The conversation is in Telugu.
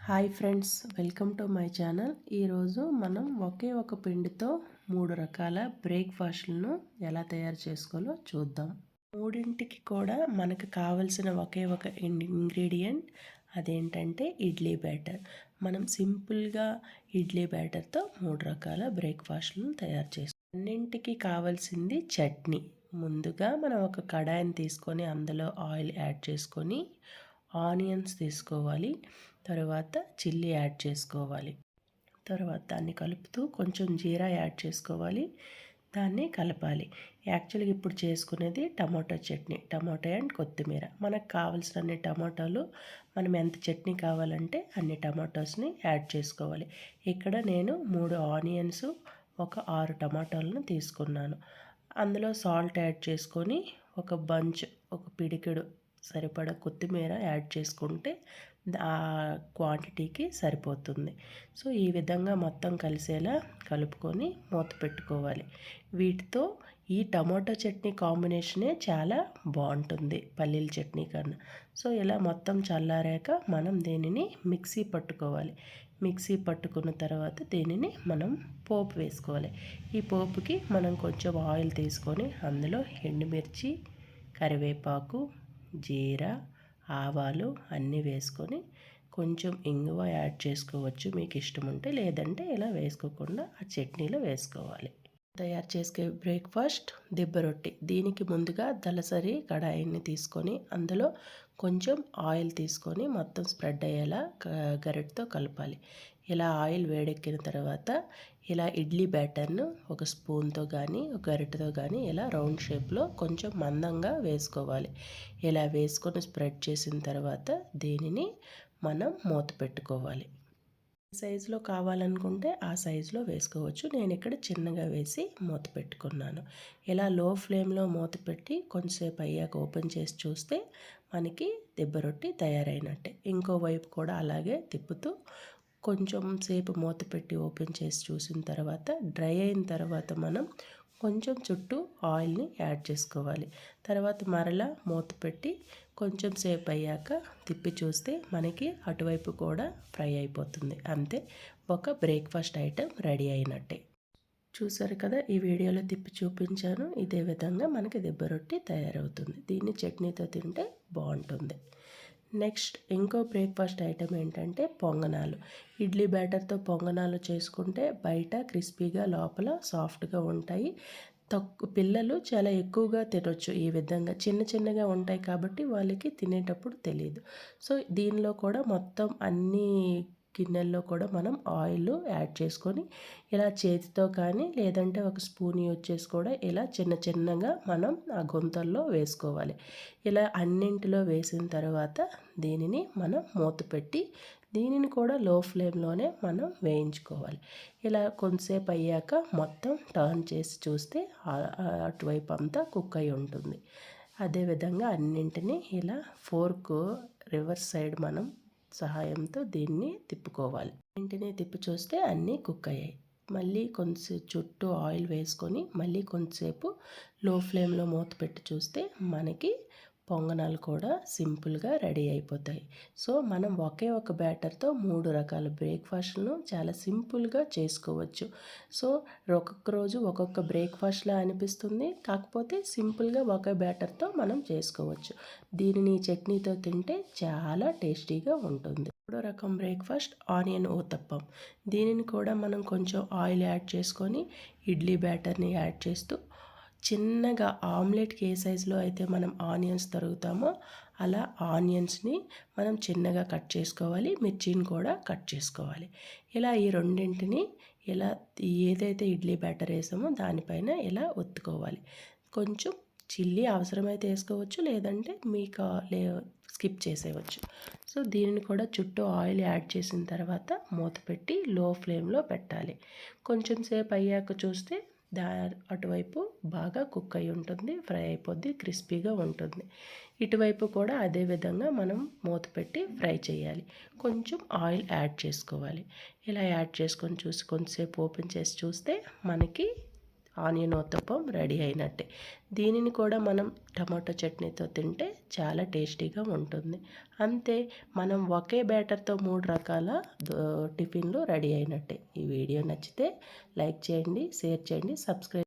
Hi friends, welcome to my channel. ఈరోజు మనం ఒకే ఒక పిండితో 3 రకాల బ్రేక్ఫాస్ట్లను ఎలా తయారు చేసుకోవాలో చూద్దాం. మూడింటికి కూడా మనకు కావలసిన ఒకే ఒక ఇంగ్రీడియంట్, అదేంటంటే ఇడ్లీ బ్యాటర్. మనం సింపుల్గా ఇడ్లీ బ్యాటర్తో 3 రకాల బ్రేక్ఫాస్ట్లను తయారు చేసుకోవాలి. అన్నింటికి కావాల్సింది చట్నీ. ముందుగా మనం ఒక కడాయిని తీసుకొని అందులో ఆయిల్ యాడ్ చేసుకొని ఆనియన్స్ తీసుకోవాలి. తర్వాత చిల్లీ యాడ్ చేసుకోవాలి. తర్వాత దాన్ని కలుపుతూ కొంచెం జీరా యాడ్ చేసుకోవాలి. దాన్ని కలపాలి. యాక్చువల్గా ఇప్పుడు చేసుకునేది టమాటో చట్నీ, టమాటో అండ్ కొత్తిమీర. మనకు కావాల్సిన టమాటాలు, మనం ఎంత చట్నీ కావాలంటే అన్ని టమాటోస్ని యాడ్ చేసుకోవాలి. ఇక్కడ నేను 3 ఆనియన్స్, ఒక 6 టమాటాలను తీసుకున్నాను. అందులో సాల్ట్ యాడ్ చేసుకొని ఒక పిడికెడు సరిపడా కొత్తిమీర యాడ్ చేసుకుంటే ఆ క్వాంటిటీకి సరిపోతుంది. సో ఈ విధంగా మొత్తం కలిసేలా కలుపుకొని మూత పెట్టుకోవాలి. వీటితో ఈ టమాటో చట్నీ కాంబినేషనే చాలా బాగుంటుంది పల్లీల చట్నీ కన్నా. సో ఇలా మొత్తం చల్లారాక మనం దీనిని మిక్సీ పట్టుకోవాలి. మిక్సీ పట్టుకున్న తర్వాత దీనిని మనం పోపు వేసుకోవాలి. ఈ పోపుకి మనం కొంచెం ఆయిల్ తీసుకొని అందులో ఎండుమిర్చి, కరివేపాకు, జీరా, ఆవాలు అన్నీ వేసుకొని కొంచెం ఇంగువ యాడ్ చేసుకోవచ్చు మీకు ఇష్టం ఉంటే, లేదంటే ఇలా వేసుకోకుండా ఆ చట్నీలో వేసుకోవాలి. తయారు చేసుకే బ్రేక్ఫాస్ట్ దిబ్బ రొట్టి. దీనికి ముందుగా దలసరి కడాయిని తీసుకొని అందులో కొంచెం ఆయిల్ తీసుకొని మొత్తం స్ప్రెడ్ అయ్యేలా గరిటెతో కలపాలి. ఇలా ఆయిల్ వేడెక్కిన తర్వాత ఇలా ఇడ్లీ బ్యాటర్ను ఒక స్పూన్తో కానీ ఒక గరిటెతో కానీ ఇలా రౌండ్ షేప్లో కొంచెం మందంగా వేసుకోవాలి. ఇలా వేసుకొని స్ప్రెడ్ చేసిన తర్వాత దీనిని మనం మూత పెట్టుకోవాలి. సైజులో కావాలనుకుంటే ఆ సైజులో వేసుకోవచ్చు. నేను ఇక్కడ చిన్నగా వేసి మూత పెట్టుకున్నాను. ఇలా లో ఫ్లేమ్లో మూత పెట్టి కొంచెంసేపు అయ్యాక ఓపెన్ చేసి చూస్తే మనకి దిబ్బ రొట్టి తయారైనట్టే. ఇంకో వైపు కూడా అలాగే తిప్పుతూ కొంచెం సేపు మూత పెట్టి ఓపెన్ చేసి చూసిన తర్వాత డ్రై అయిన తర్వాత మనం కొంచెం చుట్టూ ఆయిల్ని యాడ్ చేసుకోవాలి. తర్వాత మరలా మూత పెట్టి కొంచెం సేపు అయ్యాక తిప్పి చూస్తే మనకి అటువైపు కూడా ఫ్రై అయిపోతుంది. అంతే, ఒక బ్రేక్ఫాస్ట్ ఐటెం రెడీ అయినట్టే. చూసారు కదా, ఈ వీడియోలో తిప్పి చూపించాను. ఇదే విధంగా మనకి దిబ్బ రొట్టి తయారవుతుంది. దీన్ని చట్నీతో తింటే బాగుంటుంది. నెక్స్ట్ ఇంకో బ్రేక్ఫాస్ట్ ఐటెం ఏంటంటే పొంగనాలు. ఇడ్లీ బ్యాటర్తో పొంగనాలు చేసుకుంటే బయట క్రిస్పీగా లోపల సాఫ్ట్గా ఉంటాయి. పిల్లలు చాలా ఎక్కువగా తినొచ్చు. ఈ విధంగా చిన్న చిన్నగా ఉంటాయి కాబట్టి వాళ్ళకి తినేటప్పుడు తెలియదు. సో దీనిలో కూడా మొత్తం అన్ని గిన్నెల్లో కూడా మనం ఆయిల్ యాడ్ చేసుకొని ఇలా చేతితో కానీ లేదంటే ఒక స్పూన్ యూజ్ చేసి కూడా ఇలా చిన్న చిన్నగా మనం ఆ గుంతల్లో వేసుకోవాలి. ఇలా అన్నింటిలో వేసిన తర్వాత దీనిని మనం మూత పెట్టి దీనిని కూడా లో ఫ్లేమ్లోనే మనం వేయించుకోవాలి. ఇలా కొంతసేపు అయ్యాక మొత్తం టర్న్ చేసి చూస్తే అటువైపు అంతా కుక్ అయి ఉంటుంది. అదేవిధంగా అన్నింటినీ ఇలా ఫోర్క్ రివర్స్ సైడ్ మనం సహాయంతో దీన్ని తిప్పుకోవాలి. ఇంటిని తిప్పి చూస్తే అన్నీ కుక్ అయ్యాయి. మళ్ళీ కొంచెం చుట్టూ ఆయిల్ వేసుకొని మళ్ళీ కొంచెంసేపు లో ఫ్లేమ్లో మూత పెట్టి చూస్తే మనకి పొంగనాలు కూడా సింపుల్గా రెడీ అయిపోతాయి. సో మనం ఒకే ఒక బ్యాటర్తో 3 రకాల బ్రేక్ఫాస్ట్లను చాలా సింపుల్గా చేసుకోవచ్చు. సో ఒక్కొక్క రోజు ఒక్కొక్క బ్రేక్ఫాస్ట్లా అనిపిస్తుంది, కాకపోతే సింపుల్గా ఒకే బ్యాటర్తో మనం చేసుకోవచ్చు. దీనిని చట్నీతో తింటే చాలా టేస్టీగా ఉంటుంది. 3వ రకం బ్రేక్ఫాస్ట్ ఆనియన్ ఊతప్పం. దీనిని కూడా మనం కొంచెం ఆయిల్ యాడ్ చేసుకొని ఇడ్లీ బ్యాటర్ని యాడ్ చేస్తూ చిన్నగా ఆమ్లెట్కి ఏ సైజులో అయితే మనం ఆనియన్స్ తరుగుతామో అలా ఆనియన్స్ని మనం చిన్నగా కట్ చేసుకోవాలి. మిర్చిని కూడా కట్ చేసుకోవాలి. ఇలా ఈ రెండింటిని ఇలా ఏదైతే ఇడ్లీ బ్యాటర్ వేసామో దానిపైన ఇలా ఒత్తుకోవాలి. కొంచెం చిల్లీ అవసరమైతే వేసుకోవచ్చు, లేదంటే మీకు స్కిప్ చేసేయవచ్చు. సో దీనిని కూడా చుట్టూ ఆయిల్ యాడ్ చేసిన తర్వాత మూత పెట్టి లో ఫ్లేమ్లో పెట్టాలి. కొంచెం సేపు అయ్యాక చూస్తే అటువైపు బాగా కుక్ అయి ఉంటుంది, ఫ్రై అయిపోద్ది, క్రిస్పీగా ఉంటుంది. ఇటువైపు కూడా అదే విధంగా మనం మూత పెట్టి ఫ్రై చేయాలి. కొంచెం ఆయిల్ యాడ్ చేసుకోవాలి. ఇలా యాడ్ చేసుకొని చూసి కొంచెంసేపు ఓపెన్ చేసి చూస్తే మనకి ఆనియన్ ఉత్తప్పం రెడీ అయినట్టే. దీనిని కూడా మనం టమాటో చట్నీతో తింటే చాలా టేస్టీగా ఉంటుంది. అంతే, మనం ఒకే బ్యాటర్తో 3 రకాల టిఫిన్లు రెడీ అయినట్టే. ఈ వీడియో నచ్చితే లైక్ చేయండి, షేర్ చేయండి, సబ్స్క్రైబ్